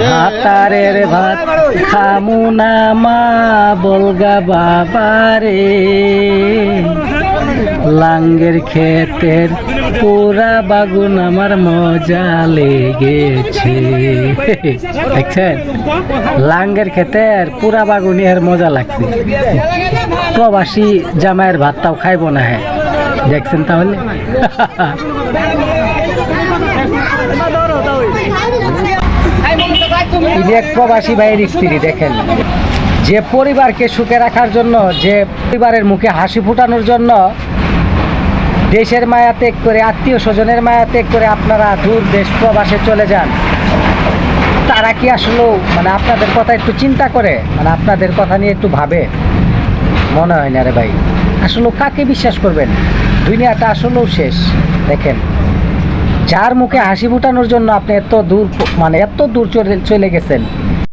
ভাতারের ভাত খামু না মা বলগা বাবারে, লাঙ্গের ক্ষেতের পুরা বাগুন আমার মজা লেগেছে। দেখছেন, লাঙ্গের ক্ষেতের পুরা বাগুন এর মজা লাগছে। প্রবাসী জামাইয়ের ভাতটাও খাইব না। হ্যাঁ, দেখছেন তাহলে। এক প্রবাসী ভাইয়ের স্ত্রী, দেখেন, যে পরিবারকে সুখে রাখার জন্য, যে পরিবারের মুখে হাসি ফোটানোর জন্য দেশের মায়া ত্যাগ করে, আত্মীয় স্বজনের মায়া ত্যাগ করে আপনারা দূর দেশ প্রবাসে চলে যান, তারা কি আসলেও মানে আপনাদের কথা একটু চিন্তা করে, মানে আপনাদের কথা নিয়ে একটু ভাবে? মনে হয় না রে ভাই। আসলে কাকে বিশ্বাস করবেন? দুনিয়াটা আসলেও শেষ। দেখেন, যার মুখে হাসি ফোটানোর জন্য আপনি এত দূর চলে গেছেন,